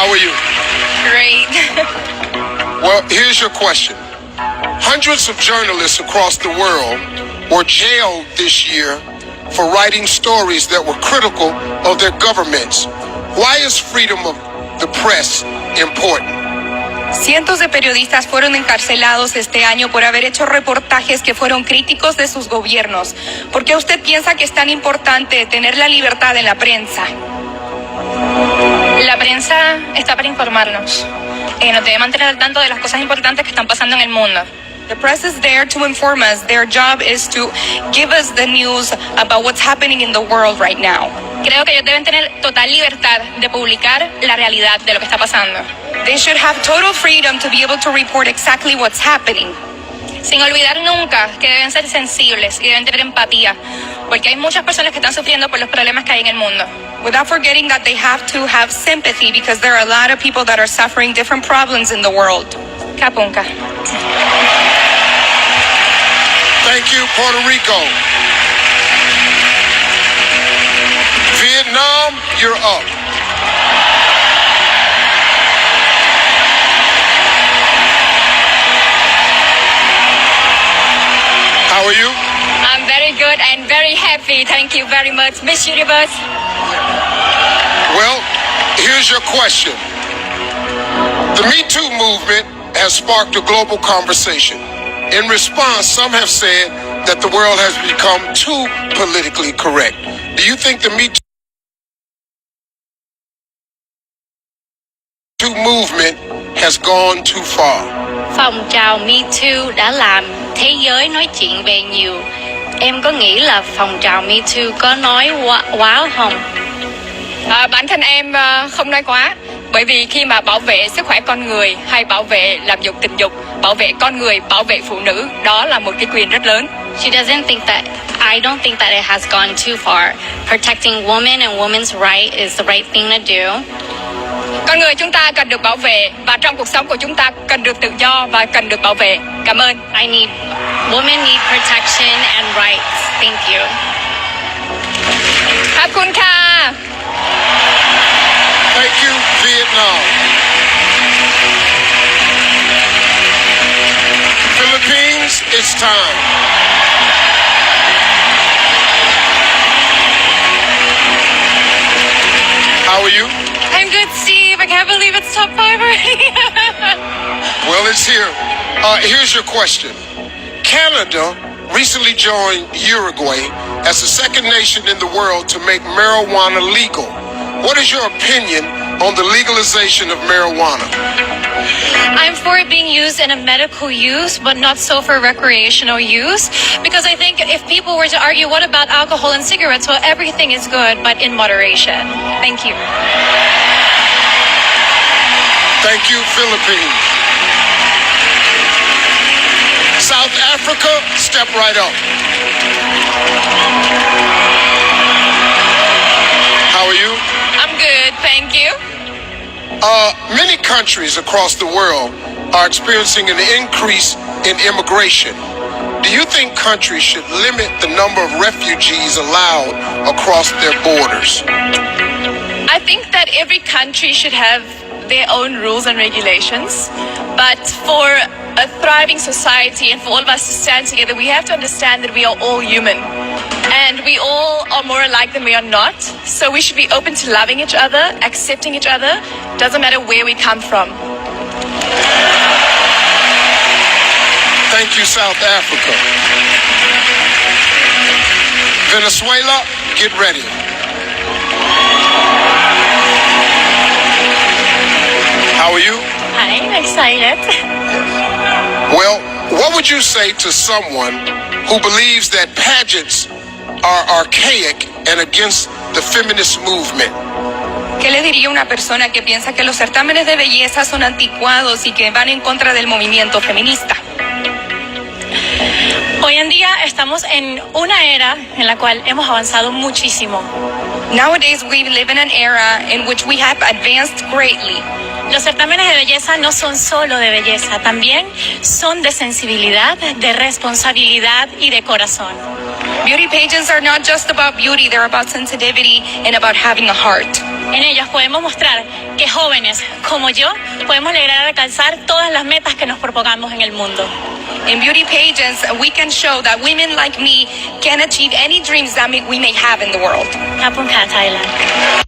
How are you? Great. Well, here's your question. Hundreds of journalists across the world were jailed this year for writing stories that were critical of their governments. Why is freedom of the press important? Cientos de periodistas fueron encarcelados este año por haber hecho reportajes que fueron críticos de sus gobiernos. ¿Por qué usted piensa que es tan importante tener la libertad en la prensa? La prensa está para informarnos. Nos debe mantener al tanto de las cosas importantes que están pasando en el mundo. The press is there to inform us. Their job is to give us the news about what's happening in the world right now. Creo que ellos deben tener total libertad de publicar la realidad de lo que está pasando. They should have total freedom to be able to report exactly what's happening. Sin olvidar nunca que deben ser sensibles y deben tener empatía, porque hay muchas personas que están sufriendo por los problemas que hay en el mundo. Without forgetting that they have to have sympathy because there are a lot of people that are suffering different problems in the world. Kapunka. Thank you, Puerto Rico. Vietnam, you're up. How are you? I'm very good and very happy. Thank you very much, Miss Universe. Well, here's your question. The Me Too movement has sparked a global conversation. In response, some have said that the world has become too politically correct. Do you think the Me Too movement has gone too far? Phong trào Me Too đã làm thế giới nói chuyện về nhiều. Em có nghĩ là phong trào Me Too có nói quá không? Bản thân em không nói quá, bởi vì khi mà bảo vệ sức khỏe con người hay bảo vệ làm dục tình dục, bảo vệ con người, bảo vệ phụ nữ, đó là một cái quyền rất lớn. I don't think that it has gone too far. Protecting women and women's right is the right thing to do. Con người chúng ta cần được bảo vệ và trong cuộc sống của chúng ta cần được tự do và cần được bảo vệ. Cảm ơn. Women need protection and rights. Thank you. Kapunka. Thank you, Vietnam. Philippines, it's time. How are you? I'm good, Steve. I can't believe it's top 5 already. Well, it's here. Here's your question. Canada recently joined Uruguay as the second nation in the world to make marijuana legal. What is your opinion on the legalization of marijuana? I'm for it being used in a medical use, but not so for recreational use. Because I think if people were to argue, what about alcohol and cigarettes? Well, everything is good, but in moderation. Thank you. Thank you, Philippines. South Africa, step right up. How are you? I'm good, thank you. Many countries across the world are experiencing an increase in immigration. Do you think countries should limit the number of refugees allowed across their borders? I think that every country should have their own rules and regulations, but for a thriving society and for all of us to stand together, we have to understand that we are all human and we all are more alike than we are not. So we should be open to loving each other, accepting each other, doesn't matter where we come from. Thank you, South Africa. Venezuela, get ready. How are you? I'm excited. Well, what would you say to someone who believes that pageants are archaic and against the feminist movement? ¿Qué le diría a una persona que piensa que los certámenes de belleza son anticuados y que van en contra del movimiento feminista? Hoy en día estamos en una era en la cual hemos avanzado muchísimo. Nowadays we live in an era in which we have advanced greatly. Los certámenes de belleza no son solo de belleza, también son de sensibilidad, de responsabilidad y de corazón. Beauty pageants are not just about beauty, they're about sensitivity and about having a heart. En ellos podemos mostrar que jóvenes como yo podemos lograr alcanzar todas las metas que nos propongamos en el mundo. In beauty pageants, we can show that women like me can achieve any dreams that we may have in the world. ขอบคุณค่ะ Thailand